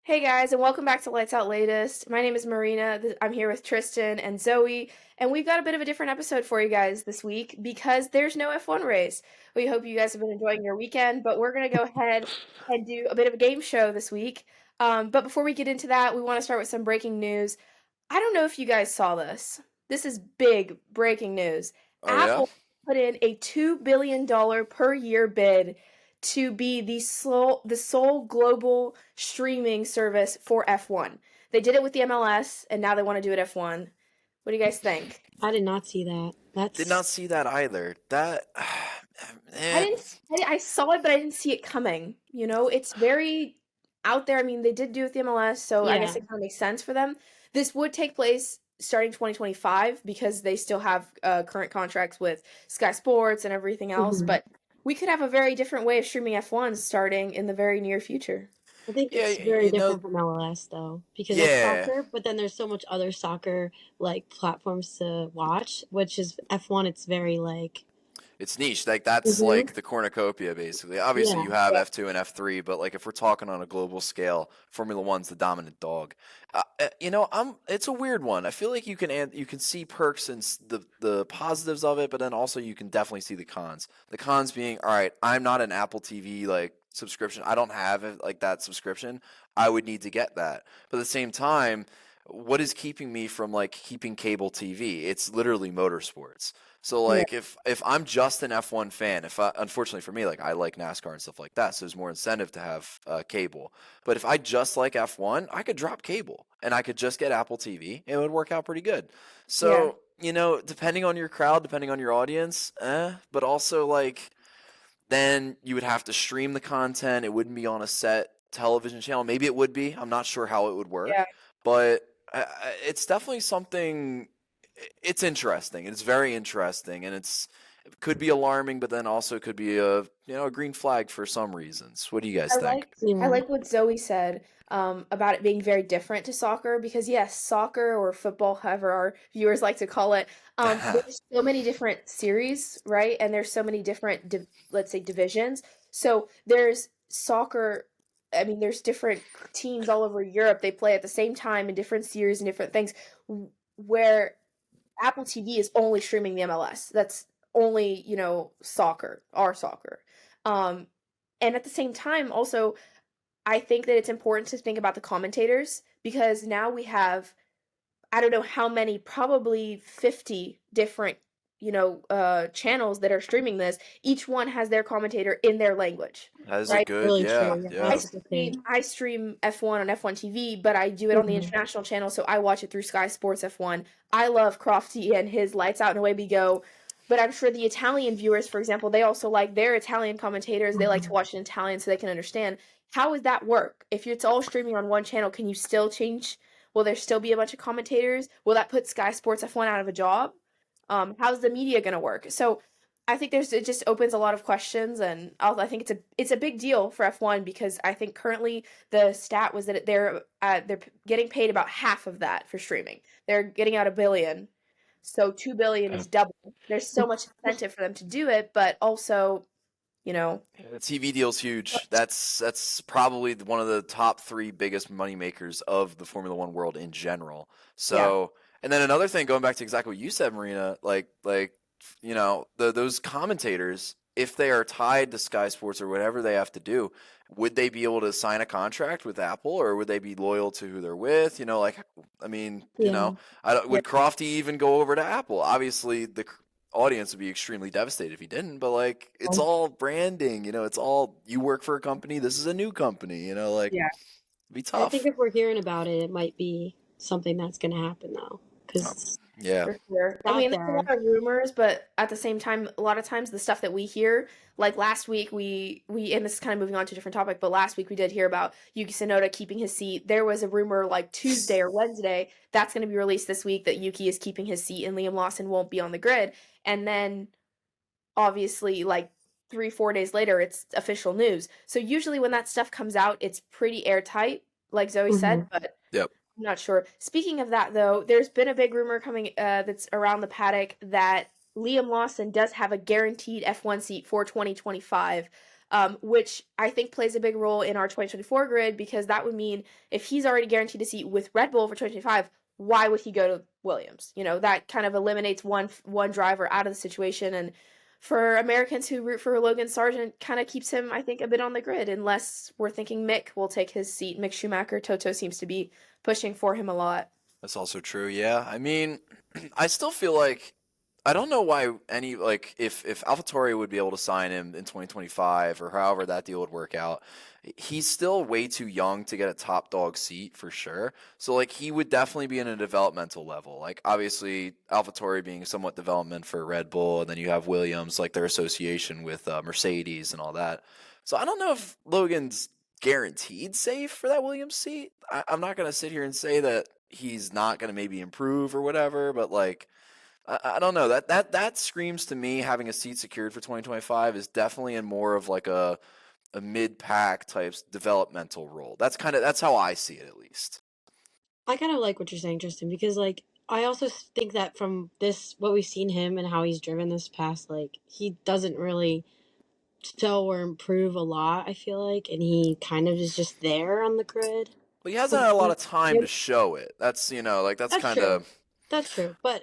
Hey guys, and welcome back to Lights Out Latest. My name is Marina. I'm here with Tristan and Zoe, and we've got a bit of a different episode for you guys this week because there's no F1 race. We hope you guys have been enjoying your weekend, but we're going to go ahead and do a bit of a game show this week. But before we get into that, we want to start with some breaking news. I don't know if you guys saw this. This is big breaking news. Oh yeah? Apple put in a $2 billion per year bid to be the sole global streaming service for F1. They did it with the MLS, and now they want to do it F1. What do you guys think? I did not see that. Did That's not see that either. That I eh, didn't. I saw it, but I didn't see it coming. It's very out there. I mean, they did do it with the MLS, so I guess yeah. it kind of makes sense for them. This would take place starting 2025 because they still have current contracts with Sky Sports and everything else. hmm But we could have a very different way of streaming F1 starting in the very near future. I think yeah, it's very you know, different from LS though, because that's yeah. soccer, but then there's so much other soccer platforms to watch, which is F1. It's very It's niche. Like that's hmm like the cornucopia basically. Obviously yeah, you have Yeah. F2 and F3, but like if we're talking on a global scale, Formula 1's the dominant dog. I'm it's a weird one. I feel like you can see perks and the positives of it, but then also you can definitely see the cons. The cons being, all right, I'm not an Apple TV like subscription. I don't have it, like that subscription. I would need to get that. But at the same time, what is keeping me from like keeping cable TV? It's literally motorsports. So Yeah. like if I'm just an F1 fan, if I, unfortunately for me, like I like NASCAR and stuff like that, so there's more incentive to have cable. But if I just like F1, I could drop cable and I could just get Apple TV. It would work out pretty good. Yeah. So depending on your crowd, depending on your audience, but also like then you would have to stream the content. It wouldn't be on a set television channel. Maybe it would be. I'm not sure how it would Yeah. work, but it's definitely something. It's interesting. It's very interesting, and it could be alarming, but then also could be a green flag for some reasons. What do you guys I think? like I yeah. like what Zoe said about it being very different to soccer because yes, soccer or football, however our viewers like to call it, there's so many different series, right? And there's so many different, let's say, divisions. So there's soccer. I mean, there's different teams all over Europe. They play at the same time in different series and different things. Where Apple TV is only streaming the MLS. That's only, soccer, our soccer. Um, and at the same time, also, I think that it's important to think about the commentators because now we have, I don't know how many, probably 50 different, channels that are streaming this. Each one has their commentator in their language, That is a right? good, Really yeah, true. Yeah, I yeah. that's the stream thing. I stream F1 on F1 TV, but I do it on the hmm international channel, so I watch it through Sky Sports F1. I love Crofty and his Lights Out and Away We Go, but I'm sure the Italian viewers, for example, they also like their Italian commentators. They like to watch it in Italian so they can understand. How does that work? If it's all streaming on one channel, can you still change? Will there still be a bunch of commentators? Will that put Sky Sports F1 out of a job? How's the media going to work? So I think it just opens a lot of questions, and I think it's a big deal for F1 because I think currently the stat was that they're getting paid about half of that for streaming. They're getting out 1 billion, so 2 billion Yeah. is double. There's so much incentive for them to do it, but also, you know, The TV deal's huge. That's probably one of the top three biggest money makers of the Formula One world in general. yeah, So, and then another thing, going back to exactly what you said, Marina, those commentators, if they are tied to Sky Sports or whatever they have to do, would they be able to sign a contract with Apple, or would they be loyal to who they're with? I mean, Yeah. yeah, would Crofty even go over to Apple? Obviously, the audience would be extremely devastated if he didn't, but like it's all branding, it's all you work for a company, this is a new company, like yeah. it'd be I think tough. if we're hearing about it, it might be something that's going to happen though, Oh, because yeah. For sure. it's I out mean, there's a there. lot of rumors, but at the same time, a lot of times the stuff that we hear, like last week, we and this is kind of moving on to a different topic, but last week we did hear about Yuki Tsunoda keeping his seat. There was a rumor like Tuesday or Wednesday that's going to be released this week that Yuki is keeping his seat and Liam Lawson won't be on the grid. And then obviously, like 3, 4 days later, it's official news. So usually when that stuff comes out, it's pretty airtight, like Zoe hmm said, but Yep. I'm not sure. Speaking of that, though, there's been a big rumor coming that's around the paddock that Liam Lawson does have a guaranteed F1 seat for 2025. which I think plays a big role in our 2024 grid, because that would mean if he's already guaranteed a seat with Red Bull for 2025, why would he go to Williams? That kind of eliminates one driver out of the situation, and for Americans who root for Logan Sargent, kind of keeps him, I think, a bit on the grid, unless we're thinking Mick will take his seat. Mick Schumacher, Toto seems to be pushing for him a lot. That's also true. Yeah. I mean, I still feel like I don't know why if AlphaTauri would be able to sign him in 2025 or however that deal would work out. He's still way too young to get a top dog seat for sure. So like he would definitely be in a developmental level. Like obviously AlphaTauri being somewhat development for Red Bull, and then you have Williams, like their association with Mercedes and all that. So I don't know if Logan's guaranteed safe for that Williams seat. I'm not gonna sit here and say that he's not gonna maybe improve or whatever, but like I don't know, that screams to me having a seat secured for 2025 is definitely in more of like a mid-pack types developmental role. That's how I see it, at least. I kind of like what you're saying, Tristan, because like I also think that from what we've seen him and how he's driven this past, like he doesn't really show or improve a lot, I feel like, and he kind of is just there on the grid. But he hasn't had a lot of time to show it. That's that's kind of That's true, but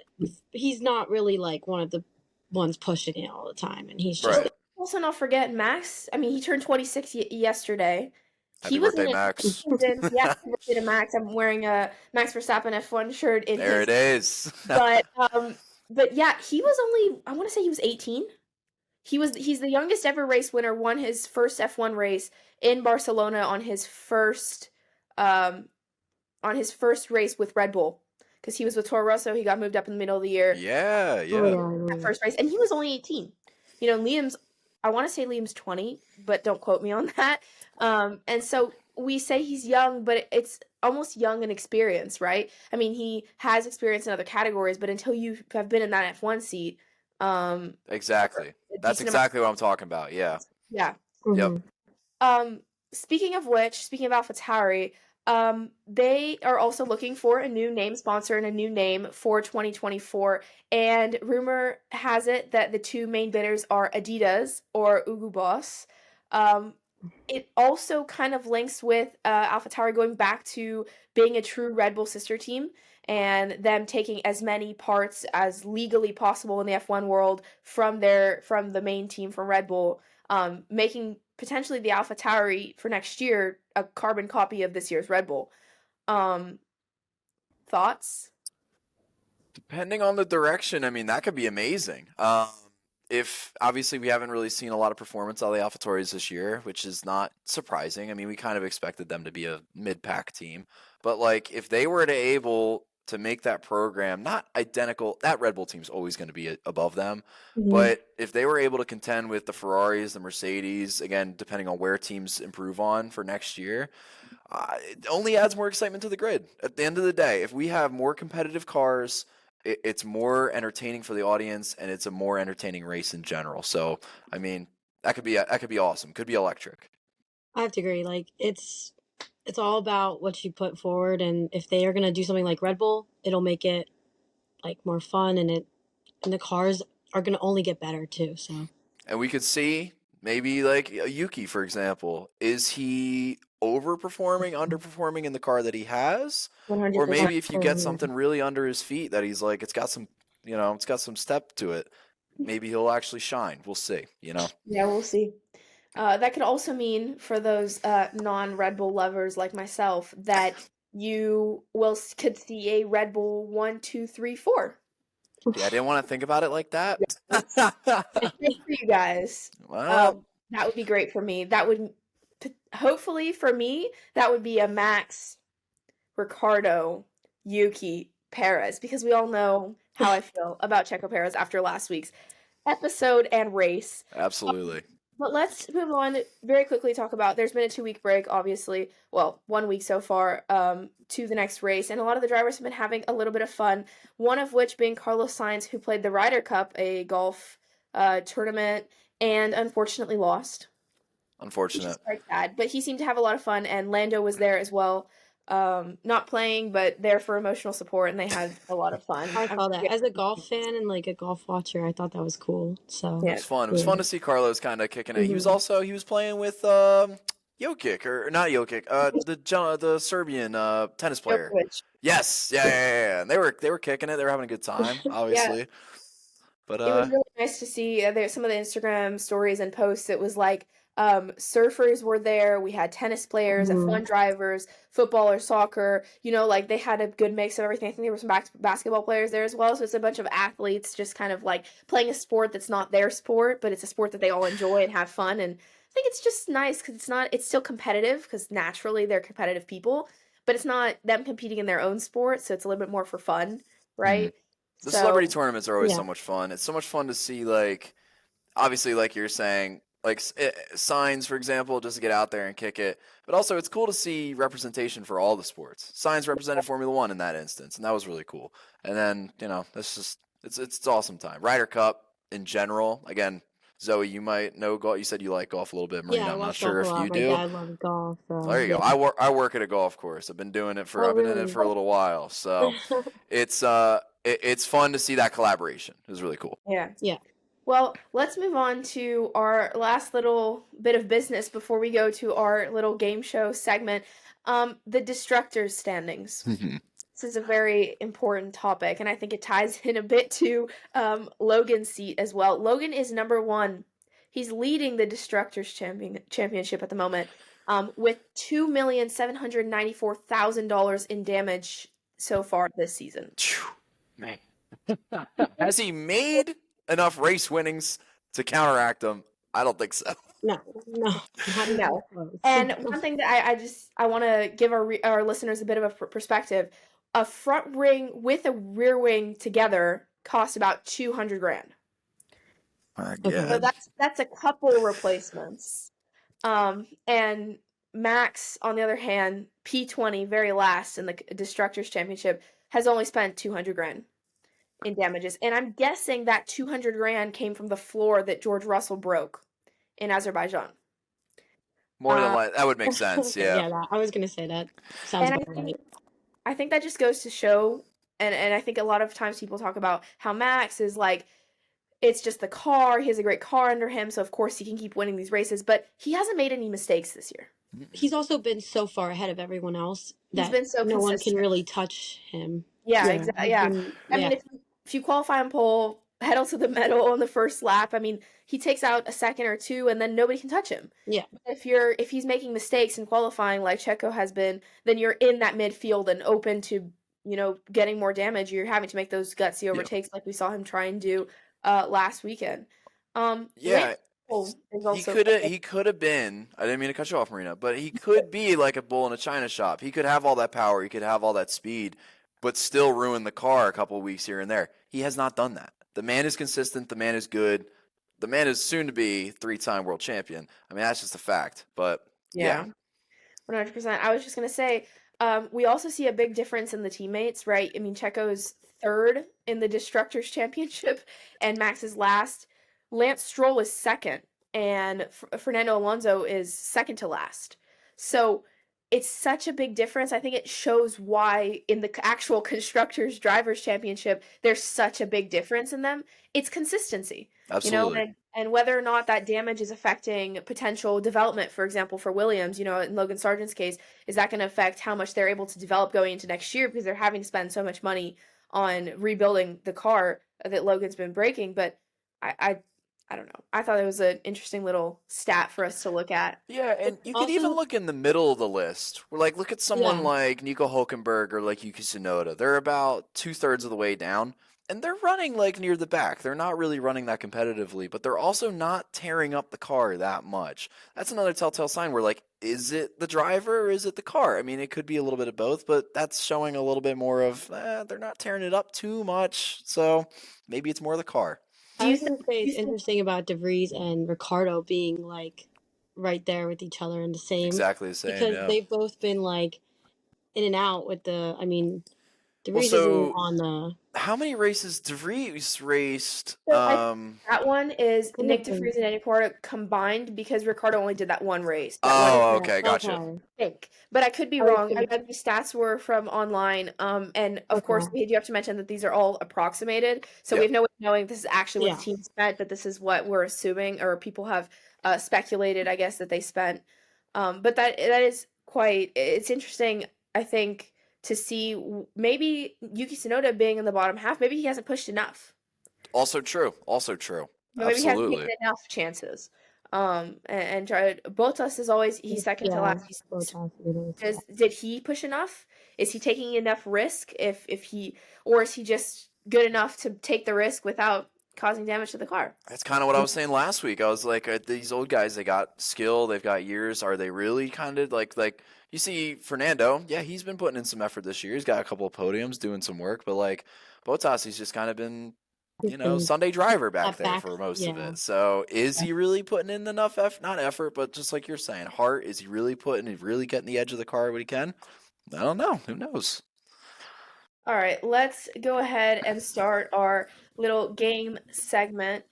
he's not really like one of the ones pushing it all the time, and he's just right. Also, not forget Max. I mean, he turned 26 yesterday. Happy birthday, Max. Yeah, happy birthday to Max. I'm wearing a Max Verstappen F1 shirt. There it is. but yeah, he was only, I want to say he was 18. He's the youngest ever race winner. Won his first F1 race in Barcelona on his first race with Red Bull, because he was with Toro Rosso. He got moved up in the middle of the year. Yeah. That first race, and he was only 18. Liam's, I want to say Liam's 20, but don't quote me on that. And so we say he's young, but it's almost young in experience, right? I mean, he has experience in other categories, but until you have been in that F1 seat, exactly. That's exactly what I'm talking about. Yeah. Yeah. Mm-hmm. Yep. Speaking of AlphaTauri, they are also looking for a new name sponsor and a new name for 2024. And rumor has it that the two main bidders are Adidas or Hugo Boss. It also kind of links with AlphaTauri going back to being a true Red Bull sister team, and them taking as many parts as legally possible in the F1 world from the main team from Red Bull, making potentially the AlphaTauri for next year a carbon copy of this year's Red Bull. Thoughts? Depending on the direction, I mean, that could be amazing. If obviously we haven't really seen a lot of performance out of the AlphaTauris this year, which is not surprising. I mean, we kind of expected them to be a mid-pack team, but like if they were able to make that program not identical, that Red Bull team's always going to be above them. Mm-hmm. But if they were able to contend with the Ferraris, the Mercedes, again, depending on where teams improve on for next year, it only adds more excitement to the grid. At the end of the day, if we have more competitive cars, it's more entertaining for the audience, and it's a more entertaining race in general. So, I mean, that could be awesome. Could be electric. I have to agree. Like it's all about what you put forward, and if they are going to do something like Red Bull, it'll make it like more fun, and the cars are going to only get better too. So, and we could see maybe like Yuki, for example, is he overperforming, underperforming in the car that he has? 100%. Or maybe if you get something really under his feet that he's like, it's got some step to it, maybe he'll actually shine. We'll see, Yeah, we'll see. That could also mean for those non-Red Bull lovers like myself that you could see a Red Bull 1, 2, 3, 4. Yeah, I didn't want to think about it like that. Great for you guys. Wow. That would be great for me. That would, hopefully for me, that would be a Max, Ricardo, Yuki, Perez, because we all know how I feel about Checo Perez after last week's episode and race. Absolutely. But let's move on very quickly. Talk about, there's been a 2-week break, obviously. Well, 1 week so far, to the next race. And a lot of the drivers have been having a little bit of fun. One of which being Carlos Sainz, who played the Ryder Cup, a golf tournament, and unfortunately lost. Unfortunate. Which is quite sad. But he seemed to have a lot of fun, and Lando was there as well. not playing, but there for emotional support, and they had a lot of fun. I saw that. As a golf fan and like a golf watcher, I thought that was cool. So It Yeah. was fun. It was fun to see Carlos kind of kicking it. He was playing with Jokic or not Jokic, the Serbian tennis player. Djokovic. Yes, yeah. And they were kicking it. They were having a good time, obviously. But It was really nice to see there some of the Instagram stories and posts. It was like surfers were there. We had tennis players, F1 drivers, football or soccer. Like they had a good mix of everything. I think there were some basketball players there as well. So it's a bunch of athletes just kind of like playing a sport that's not their sport, but it's a sport that they all enjoy and have fun. And I think it's just nice because it's still competitive because naturally they're competitive people, but it's not them competing in their own sport. So it's a little bit more for fun, right? the So celebrity tournaments are always Yeah. so much fun. It's so much fun to see, like, obviously, like you're saying, like signs, for example, just to get out there and kick it. But also, it's cool to see representation for all the sports. Signs represented Formula One in that instance, and that was really cool. And then, that's just it's awesome time. Ryder Cup in general. Again, Zoe, you might know golf. You said you like golf a little bit, Marina. Yeah, I I'm not watch sure golf a if lot. you My do. dad loves golf. So There you go. I work at a golf course. I've been doing it Oh, I've been in it really? for a little while. So it's it's fun to see that collaboration. It was really cool. yeah. Yeah. Well, let's move on to our last little bit of business before we go to our little game show segment. The destructors standings. This is a very important topic, and I think it ties in a bit to Logan's seat as well. Logan is number 1. He's leading the destructors championship at the moment, with $2,794,000 in damage so far this season. Man. Has he made enough race winnings to counteract them? I don't think so. No, not even No. close. And one thing that I want to give our listeners a bit of a perspective. A front wing with a rear wing together costs about $200,000. So that's a couple replacements. And Max, on the other hand, P20, very last in the Destructors Championship, has only spent $200,000 in damages. And I'm guessing that $200,000 came from the floor that George Russell broke in Azerbaijan. More than likely, that would make sense. Yeah. I was gonna say that. Sounds And about right. I think that just goes to show, and I think a lot of times people talk about how Max is like, it's just the car. He has a great car under him, so of course he can keep winning these races. But he hasn't made any mistakes this year. He's also been so far ahead of everyone else He's that been so no one can consistent. really touch him. Yeah, exactly. Yeah. I mean, if you qualify on pole, pedal to the metal on the first lap, I mean, he takes out a second or two, and then nobody can touch him. Yeah. If he's making mistakes in qualifying, like Checo has been, then you're in that midfield and open to getting more damage. You're having to make those gutsy overtakes, like we saw him try and do last weekend. Yeah. He He could have been. I didn't mean to cut you off, Marina, but he could be like a bull in a china shop. He could have all that power. He could have all that speed, but still ruin the car a couple of weeks here and there. He has not done that. The man is consistent. The man is good. The man is soon to be 3-time world champion. I mean, that's just a fact. But yeah. 100%. I was just gonna say, we also see a big difference in the teammates, right? I mean, Checo's 3rd in the Destructors Championship, and Max is last. Lance Stroll is 2nd, and Fernando Alonso is 2nd to last. So it's such a big difference. I think it shows why in the actual Constructors Drivers Championship, there's such a big difference in them. It's consistency. Absolutely. And whether or not that damage is affecting potential development, for example, for Williams, in Logan Sargent's case, is that going to affect how much they're able to develop going into next year because they're having to spend so much money on rebuilding the car that Logan's been breaking? But I don't know. I thought it was an interesting little stat for us to look at. Yeah, and you could even look in the middle of the list. Like, look at someone like Nico Hulkenberg or like Yuki Tsunoda. They're about 2/3 of the way down, and they're running like near the back. They're not really running that competitively, but they're also not tearing up the car that much. That's another telltale sign where, like, is it the driver or is it the car? I mean, it could be a little bit of both, but that's showing a little bit more of they're not tearing it up too much. So maybe it's more the car. I was gonna say it's interesting about DeVries and Ricardo being like right there with each other in the same Exactly the same. because they've both been like in and out with DeVries isn't so on the. how many races DeVries raced? So that one is Couldn't Nick have been- DeVries and Eddie Ricardo combined because Ricardo only did that one race. Oh, Yeah, okay, gotcha. Okay. Think, but I could be I was wrong. I thinking- read these stats were from online, and of course Okay. we do have to mention that these are all approximated, so we Yeah. have no way of knowing this is actually what Yeah. the team spent, but this is what we're assuming, or people have speculated, I guess, that they spent. But that is it's interesting, I think, to see maybe Yuki Tsunoda being in the bottom half. Maybe he hasn't pushed enough. Also true. Also true. Maybe he hasn't Absolutely. taken enough chances. And tried. Bottas is always he's second to last. Did he push enough? Is he taking enough risk? If he, or is he just good enough to take the risk without causing damage to the car? That's kind of what I was saying last week. I was like, these old guys, they got skill, they've got years. Are they really kind of like you see Fernando? Yeah, he's been putting in some effort this year. He's got a couple of podiums, doing some work. But like Bottas, he's just kind of been, Sunday driver back there for most of it. So is he really putting in enough not effort, but just like you're saying, heart? Is he really getting the edge of the car what he can? I don't know. Who knows? All right, let's go ahead and start our little game segment.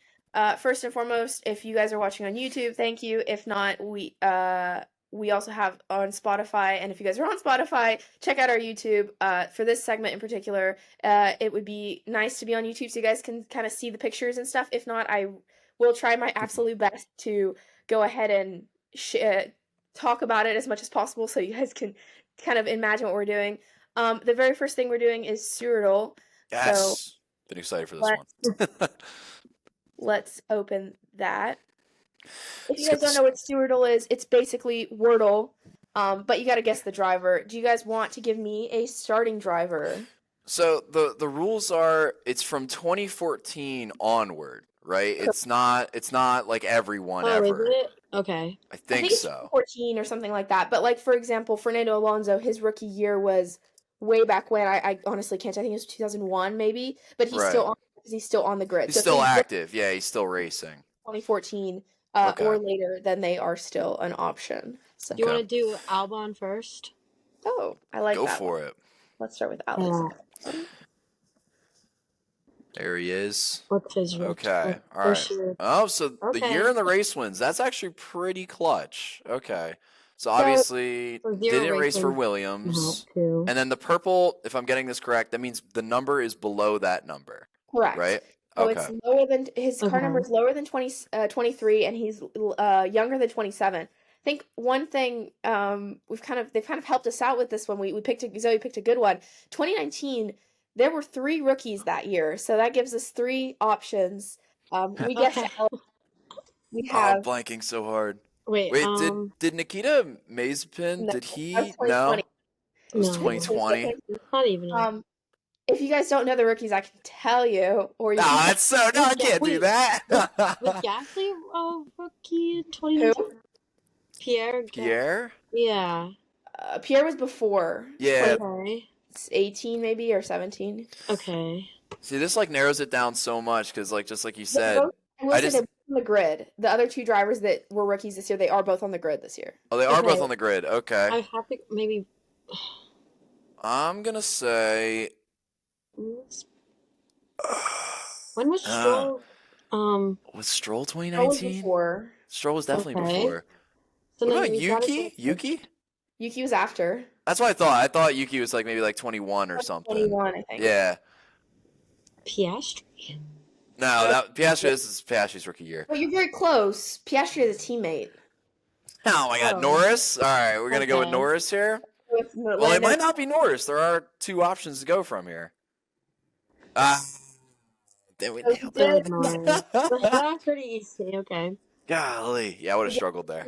First and foremost, if you guys are watching on YouTube, thank you. If not, we also have on Spotify, and if you guys are on Spotify, check out our YouTube. For this segment in particular, it would be nice to be on YouTube so you guys can kind of see the pictures and stuff. If not, I will try my absolute best to go ahead and talk about it as much as possible so you guys can kind of imagine what we're doing. The very first thing we're doing is Stewardle. Yes. So been excited for this one. let's open that. If you guys don't know what Stewardle is, it's basically Wordle, but you got to guess the driver. Do you guys want to give me a starting driver? So the rules are it's from 2014 onward, right? It's not like everyone ever. Is it? Okay. I think it's so. 14 or something like that. But like for example, Fernando Alonso, his rookie year was way back when. I honestly can't. I think it was 2001 maybe, but he's still on the grid. He's still active. Yeah, he's still racing. 2014 or later, then they are still an option. So Do you want to do Albon first? Oh, I like that. Go for it. Let's start with Alex. There he is. What's his Okay. All right. Oh, so the year in the race wins. That's actually pretty clutch. Okay. So obviously didn't race for Williams. And then the purple, if I'm getting this correct, that means the number is below that number. Correct. Right? So it's lower than his car number is lower than 23 and he's younger than 27. I think one thing they've kind of helped us out with this one. Zoe picked a good one. 2019, there were 3 rookies that year, so that gives us 3 options. We guess we have. I'm blanking so hard. Wait, did Nikita Mazepin? Did he? No, it was 2020. Not even. If you guys don't know the rookies, I can tell you. Or you I can't do that. Was Gasly a rookie in 2019? Pierre? Yeah. Pierre was before. Yeah. Okay. It's 18 maybe or 17. Okay. See, this narrows it down so much because just like you said, they're both on the grid. The other 2 drivers that were rookies this year, they are both on the grid this year. Oh, they are both on the grid. Okay. I have to maybe. I'm gonna say. When was Stroll? Was Stroll 2019? Stroll was definitely before. So what about Yuki? Yuki was after. That's what I thought. I thought Yuki was maybe 21 or something. 21, I think. Yeah. Piastri? No, this is Piastri's rookie year. Well, you're very close. Piastri is a teammate. Oh my God, Norris. All right, we're gonna go with Norris here. Well, it might not be Norris. There are 2 options to go from here. Then we nailed it. That's pretty easy. Okay. Golly, yeah, I would have struggled there.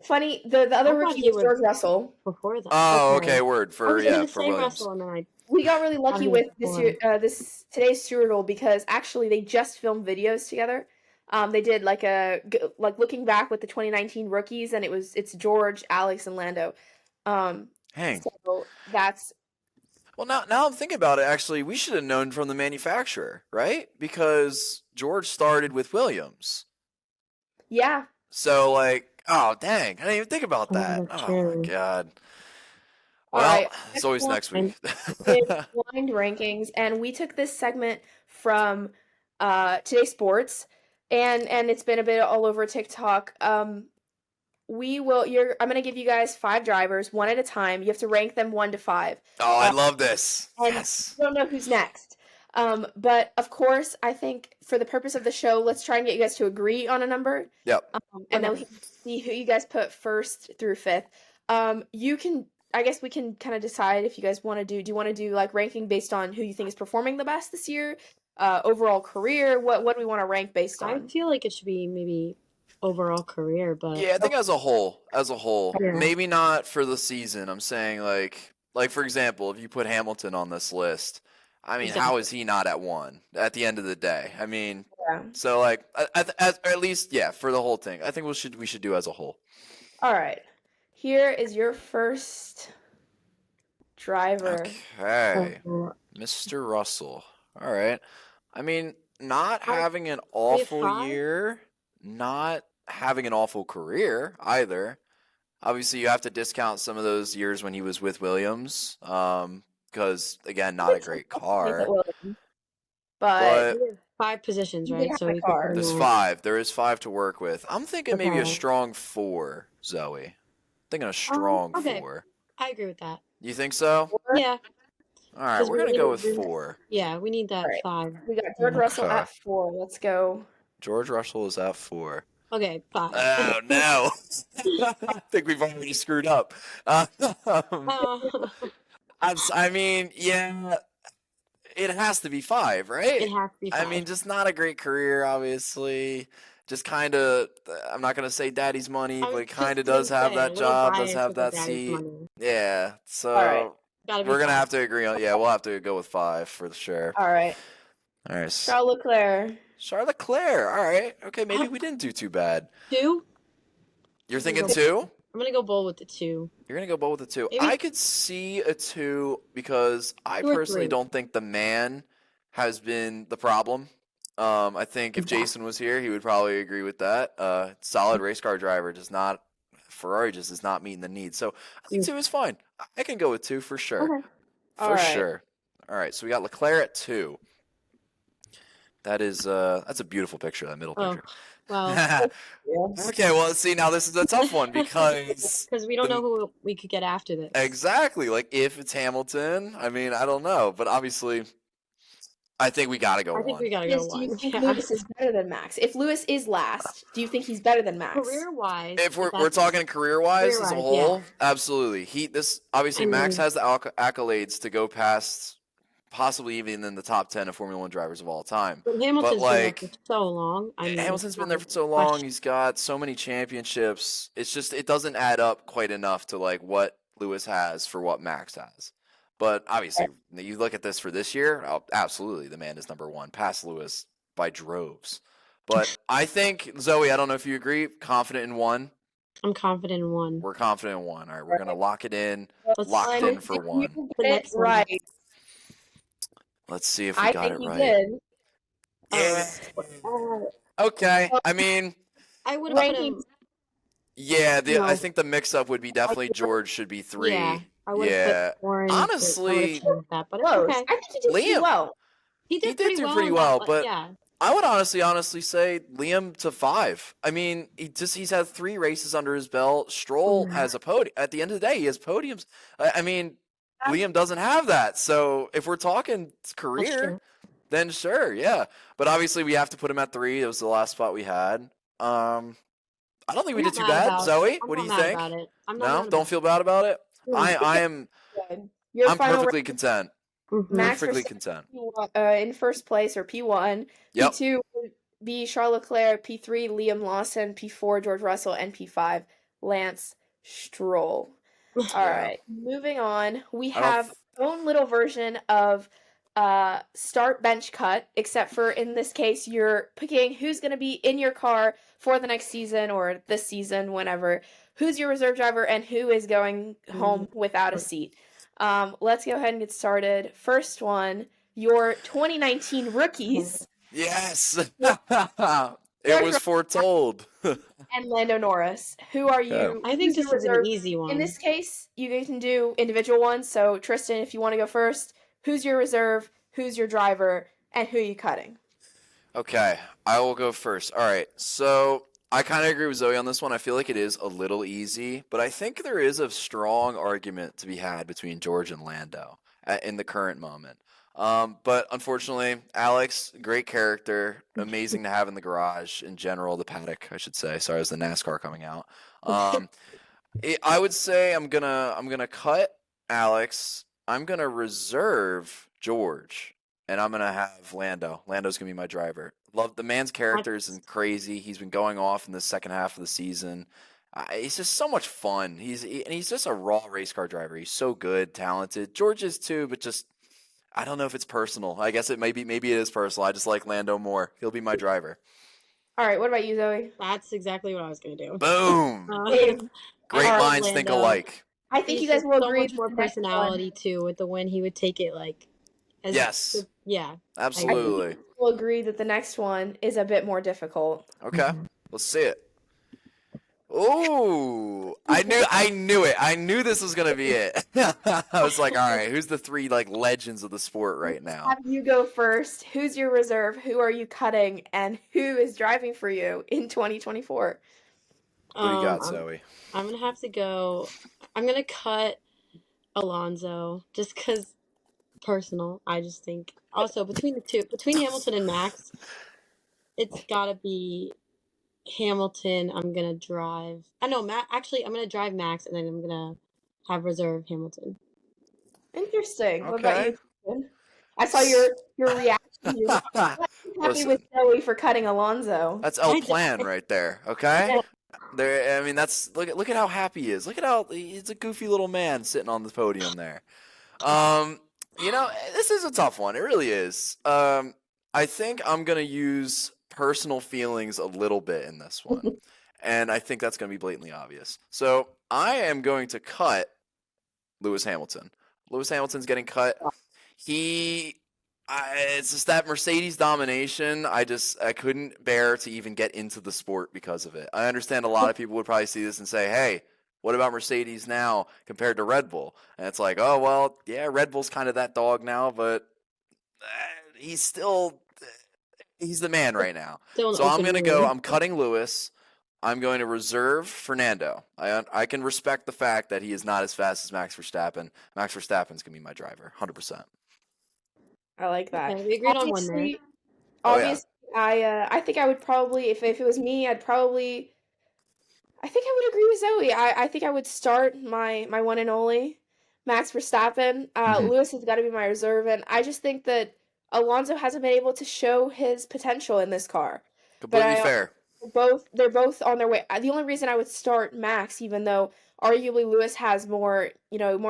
Funny, the other rookie was George Russell. Before that. Oh, okay, word for Williams. Russell and then We got really lucky with today's Stewardle because actually they just filmed videos together. They did like looking back with the 2019 rookies, and it's George, Alex, and Lando. Hang. So that's. Well, now I'm thinking about it. Actually, we should have known from the manufacturer, right? Because George started with Williams. Yeah. So oh dang, I didn't even think about that. Oh my God. All Well, right. it's always next week. Is blind rankings, and we took this segment from Today Sports, and it's been a bit all over TikTok. I'm gonna give you guys 5 drivers, one at a time. You have to rank them 1 to 5. Oh, I love this. And Yes. you don't know who's next. But of course, I think for the purpose of the show, let's try and get you guys to agree on a number. Yep. And then we Okay. can see who you guys put first through 5th. I guess we can kind of decide if you guys want to do you want to do like ranking based on who you think is performing the best this year, overall career? What do we want to rank based I on? feel like it should be maybe overall career, but Yeah, I think as a whole, Yeah. maybe not for the season. I'm saying like for example, if you put Hamilton on this list, I mean, how is he not at 1 at the end of the day? I mean, Yeah. so like at least yeah, for the whole thing, I think we should do as a whole. All right. Here is your first driver. Okay, Mr. Russell. All right. I mean, not having an have awful 5? year, not having an awful career either. Obviously, you have to discount some of those years when he was with Williams, because again, not a great car. But We have 5 positions, You right? have So a we car. could There's put 5. There is 5 to work with. I'm thinking maybe a Okay. strong 4, Zoe. Thinking a strong okay. 4. I agree with that. You think so? Yeah. All right, 'Cause we're we gonna need go to with bring- 4. Yeah, we need that Right. 5. we got George Russell Okay. at 4. Let's go. George Russell is at 4. Okay, 5. Oh no! I think we've already screwed up. I mean, yeah, it has to be 5, right? It has to be 5. I mean, just not a great career, obviously. Just kind of, I'm not going to say daddy's money, I but was he kind of just gonna does have say, that a little job, does biased have with the that daddy's seat. money. Yeah, so right. Gotta be we're going to 5. have to agree on, yeah, we'll have to go with 5 for sure. All right. All right. Charles Leclerc. Charles Leclerc, all right. Okay, maybe we didn't do too bad. 2? You're thinking go- 2? I'm gonna go bold with the 2. You're going to go both with a 2. Maybe- I could see a 2 because I 2 or personally 3. don't think the man has been the problem. I think if Exactly. Jason was here, he would probably agree with that. Solid race car driver Ferrari just is not meeting the needs. So I think 2 is fine. I can go with 2 for sure. Okay. For All right. sure. All right, so we got Leclerc at 2. That is that's a beautiful picture, that middle Oh, picture. well, Okay, well, see, now this is a tough one because because we don't the- know who we could get after this. exactly, like if it's Hamilton, I mean, I don't know, but obviously, I think we gotta go I think 1. we gotta Yes, go do you 1. think Yeah. Lewis is better than Max? If Lewis is last, do you think he's better than Max? Career-wise, If we're talking career-wise as a Career-wise, yeah. whole, absolutely. Obviously I Max mean- has the accolades to go past possibly even in the top 10 of Formula 1 drivers of all time. But Hamilton's like, been there for so long. I mean, Hamilton's been there for not so a long. question. He's got so many championships. It's just it doesn't add up quite enough to like what Lewis has for what Max has. But obviously, you look at this for this year, absolutely, the man is number 1, past Lewis by droves. But I think, Zoe, I don't know if you agree, confident in 1. I'm confident in 1. We're confident in 1. All right, we're going to lock it in. Let's Locked find in it. for If 1. you The get it next one. right, Let's see if we I got think it you right. did. Yeah. Okay. I mean, I would have put Ranking- him. yeah, I No. think the mix-up would be definitely George should be 3. Yeah, I would Yeah. have put Warren. Honestly, that, but it's Close. okay. I think he did pretty Liam. well. He did do pretty in well, that, but yeah, I would honestly say Liam to 5. I mean, he's had 3 races under his belt. Stroll has a podium. At the end of the day, he has podiums. I mean, Liam doesn't have that. So if we're talking that's career, true. then sure, yeah. But obviously, we have to put him at 3. It was the last spot we had. I don't think we I'm did not too mad bad, about it. Zoe. I'm What do not you mad think? about it. I'm not No, mad don't about feel bad about it. I am. Good. Your I'm final perfectly content. it. Mhm. Max Perfectly Verstappen content. in first place, or P1. Yep. P2 would be Charles Leclerc. P3 Liam Lawson. P4 George Russell, and P5 Lance Stroll. All Yeah. right, moving on. We I don't have our own little version of start bench cut, except for in this case, you're picking who's going to be in your car for the next season or this season, whenever. Who's your reserve driver and who is going home without a seat. Let's go ahead and get started. First one, your 2019 rookies. Yes. It George was foretold. and Lando Norris. Who are Okay. you? I think Who's your this is an reserve? easy In one. this case, you can do individual ones. So Tristan, if you want to go first, who's your reserve? Who's your driver? And who are you cutting? Okay, I will go first. All right, so I kind of agree with Zoe on this one. I feel like it is a little easy, but I think there is a strong argument to be had between George and Lando in the current moment. But unfortunately, Alex, great character, amazing to have in the garage in general, the paddock, I should say. Sorry, as the NASCAR coming out. I would say I'm gonna cut Alex. I'm gonna reserve George, and I'm gonna have Lando. Lando's gonna be my driver. Love the man's character is crazy. He's been going off in the second half of the season. He's just so much fun. And he's just a raw race car driver. He's so good, talented. George is too, but just I don't know if it's personal. I guess maybe it is personal. I just like Lando more. He'll be my driver. All right, what about you, Zoe? That's exactly what I was gonna do. Boom. Same. Great I love minds think Lando. alike. I think He's you guys just will so agree much that more the next personality too. With the win, he would take it like as Yes. yeah. Absolutely. We'll agree that the next one is a bit more difficult. Okay. Let's see it. Oh, I knew it. I knew this was gonna be it. I was like, all right, who's the three like legends of the sport right now? Have you go first. Who's your reserve? Who are you cutting? And who is driving for you in 2024? What do you got, Zoe? I'm gonna have to go. I'm gonna cut Alonso just because personal. I just think also between the two, between Hamilton and Max, it's gotta be Hamilton. I'm gonna drive. I know Matt. Actually, I'm gonna drive Max, and then I'm gonna have reserve Hamilton. Interesting. What about Okay. you, Kristen? I saw your reaction. You're happy with Listen, Zoe for cutting Alonso. that's El Plan right there. Okay. There. I mean, that's look at how happy he is. Look at how he's a goofy little man sitting on the podium there. This is a tough one. It really is. I think I'm gonna use personal feelings a little bit in this one, and I think that's gonna be blatantly obvious. So I am going to cut Lewis Hamilton. Lewis Hamilton's getting cut. It's just that Mercedes domination. I couldn't bear to even get into the sport because of it. I understand a lot of people would probably see this and say, "Hey, what about Mercedes now compared to Red Bull?" And it's like, "Oh well, yeah, Red Bull's kind of that dog now, but he's the man right now." So I'm gonna go. I'm cutting Lewis. I'm going to reserve Fernando. I can respect the fact that he is not as fast as Max Verstappen. Max Verstappen's gonna be my driver, 100%. I like that. Okay, we agreed on one there. Obviously, I think I would probably, if it was me, I think I would agree with Zoe. I think I would start my one and only Max Verstappen. Lewis has got to be my reserve, and I just think that Alonso hasn't been able to show his potential in this car. Completely fair. They're both on their way. The only reason I would start Max, even though arguably Lewis has more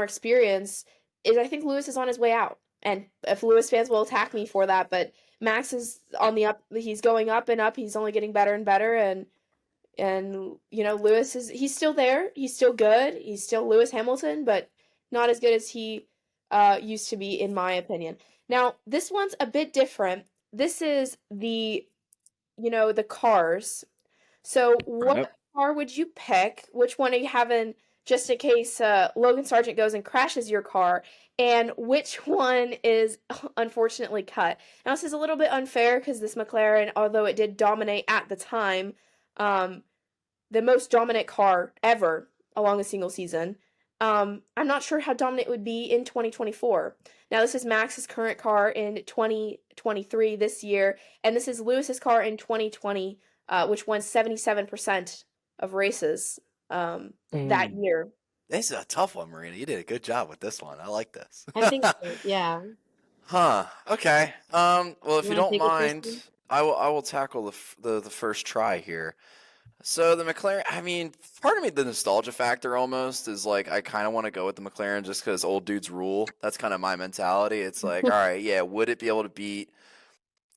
experience, is I think Lewis is on his way out. And if Lewis fans will attack me for that, but Max is on the up. He's going up and up. He's only getting better and better. And Lewis he's still there. He's still good. He's still Lewis Hamilton, but not as good as he used to be, in my opinion. Now, this one's a bit different. This is the cars. So what car would you pick? Which one are you having just in case Logan Sargent goes and crashes your car? And which one is unfortunately cut? Now, this is a little bit unfair because this McLaren, although it did dominate at the time, the most dominant car ever along a single season, I'm not sure how dominant it would be in 2024. Now, this is Max's current car in 2023 this year, and this is Lewis's car in 2020, which won 77% of races that year. This is a tough one, Marina. You did a good job with this one. I like this. I think so, yeah. Huh. Okay. Well, if you don't take it, mind, Kristen? I will tackle the first try here. So the McLaren, I mean, part of me, the nostalgia factor almost is like I kind of want to go with the McLaren just because old dudes rule. That's kind of my mentality. It's like, all right, yeah, would it be able to beat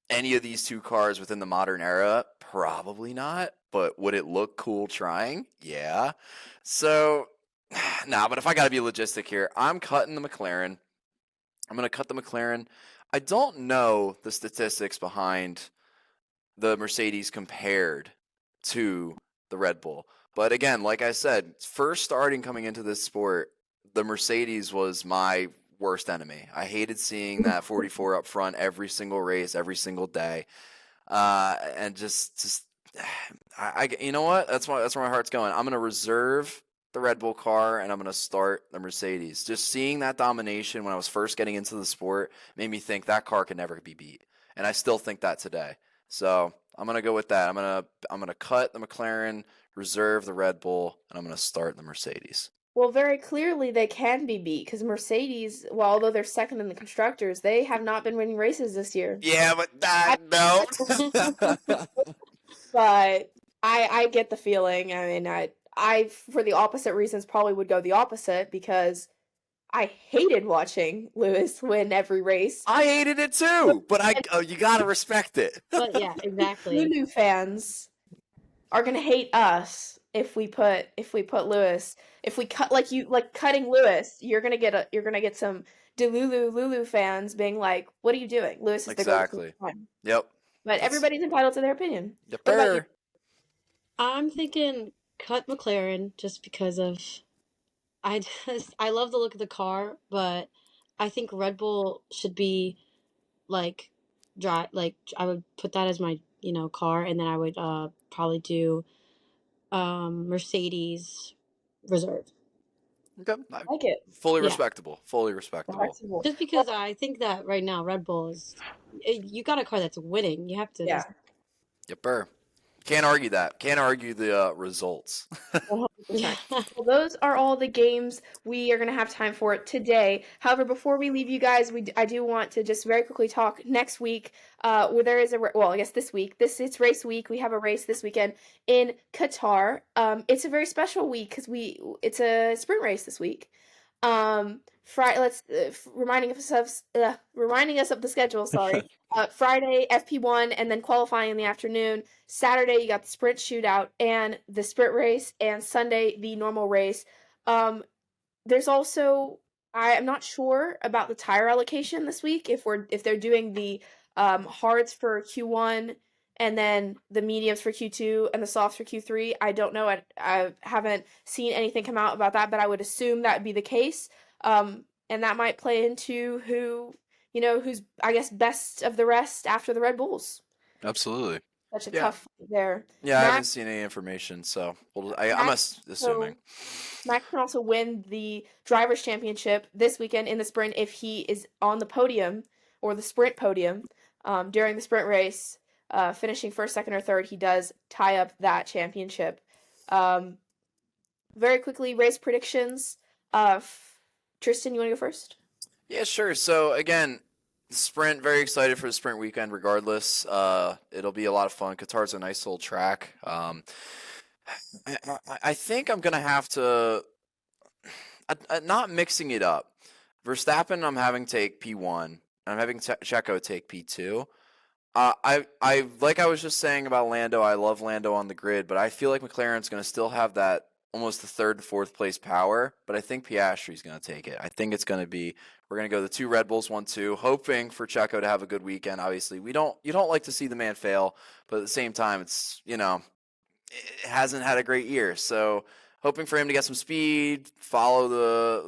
any of these two cars within the modern era? Probably not. But would it look cool trying? Yeah. So, but if I got to be logistic here, I'm cutting the McLaren. I'm going to cut the McLaren. I don't know the statistics behind the Mercedes compared to the Red Bull. But again, like I said, first starting coming into this sport, the Mercedes was my worst enemy. I hated seeing that 44 up front every single race, every single day, and just you know what? That's where my heart's going. I'm gonna reserve the Red Bull car and I'm gonna start the Mercedes. Just seeing that domination when I was first getting into the sport made me think that car could never be beat, and I still think that today. So I'm gonna go with that. I'm gonna cut the McLaren, reserve the Red Bull, and I'm gonna start the Mercedes. Well, very clearly they can be beat because Mercedes, well, although they're second in the constructors, they have not been winning races this year. Yeah, but I, no. but I get the feeling. I mean, I for the opposite reasons probably would go the opposite because I hated watching Lewis win every race. I hated it too, but you gotta respect it. But yeah, exactly. Lulu fans are gonna hate us if we put Lewis, if we cut like cutting Lewis, you're gonna get some Delulu Lulu fans being like, "What are you doing? Lewis is the greatest of Exactly. all time." Yep. But everybody's entitled to their opinion. Yep. What about you? I'm thinking cut McLaren just because of I love the look of the car, but I think Red Bull should be like I would put that as my car, and then I would probably do Mercedes reserve. Okay. I like it. Fully Yeah. respectable. Fully respectable. Flexible. Just because I think that right now Red Bull is you got a car that's winning. You have to Yeah. Yep. Can't argue that. Can't argue the results. 100%. Well, those are all the games we are going to have time for today. However, before we leave you guys, I do want to just very quickly talk next week. Where there is I guess this week. It's race week. We have a race this weekend in Qatar. It's a very special week because it's a sprint race this week. Reminding us of the schedule. Sorry. Friday FP1 and then qualifying in the afternoon. Saturday you got the sprint shootout and the sprint race, and Sunday the normal race. There's also I'm not sure about the tire allocation this week if they're doing the hards for Q1 and then the mediums for Q2 and the softs for Q3. I don't know. I haven't seen anything come out about that, but I would assume that would be the case. And that might play into who's, I guess, best of the rest after the Red Bulls. Absolutely. Such a tough fight there. Yeah, I haven't seen any information, so I'm assuming. Max can also win the Drivers' Championship this weekend in the sprint if he is on the podium or the sprint podium during the sprint race, finishing first, second, or third. He does tie up that championship. Very quickly, race predictions. Tristan, you want to go first? Yeah, sure. So again, sprint, very excited for the sprint weekend regardless. It'll be a lot of fun. Qatar's a nice little track. I think I'm going to have to, not mixing it up. Verstappen, I'm having take P1, and I'm having Checo take P2. Like I was just saying about Lando, I love Lando on the grid, but I feel like McLaren's going to still have that almost the third, fourth place power, but I think Piastri's going to take it. I think it's going to be, we're going to go the two Red Bulls, 1-2, hoping for Checo to have a good weekend. Obviously, you don't like to see the man fail, but at the same time, it's, it hasn't had a great year. So hoping for him to get some speed, follow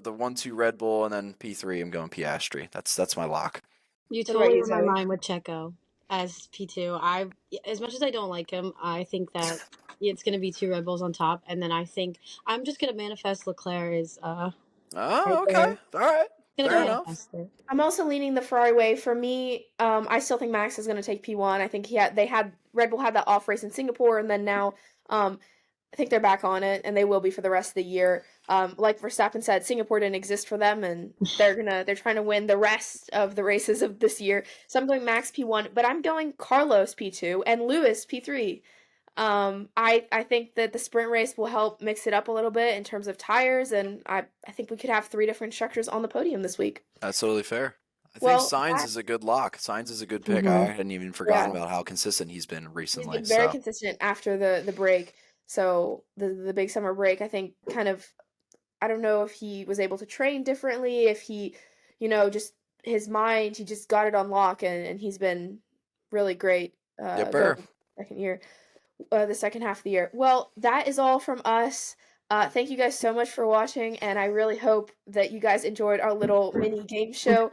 the 1-2 Red Bull, and then P3, I'm going Piastri. That's my lock. You totally read my mind with Checo as P2. As much as I don't like him, I think that it's going to be two Red Bulls on top, and then I think I'm just going to manifest Leclerc is oh, okay. All right. Fair enough. I'm also leaning the Ferrari way. For me, I still think Max is going to take P1. I think Red Bull had that off race in Singapore, and then now I think they're back on it, and they will be for the rest of the year. Like Verstappen said, Singapore didn't exist for them, and they're trying to win the rest of the races of this year. So I'm going Max P1, but I'm going Carlos P2 and Lewis P3. I think that the sprint race will help mix it up a little bit in terms of tires, and I think we could have three different structures on the podium this week. That's totally fair. I think Sainz is a good lock. Sainz is a good pick. I hadn't even forgotten about how consistent he's been recently. He's been very consistent after the break. So the big summer break, I think, kind of, I don't know if he was able to train differently, if he, just his mind, he just got it on lock, and he's been really great. second year, the second half of the year. Well, that is all from us. Thank you guys so much for watching, and I really hope that you guys enjoyed our little mini game show.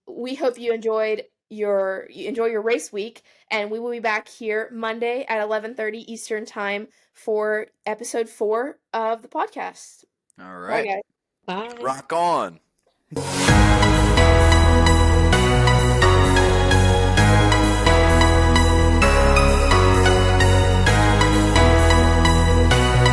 We hope you enjoy your race week, and we will be back here Monday at 11:30 Eastern Time for episode 4 of the podcast. All Bye, right. guys. Bye. Rock on.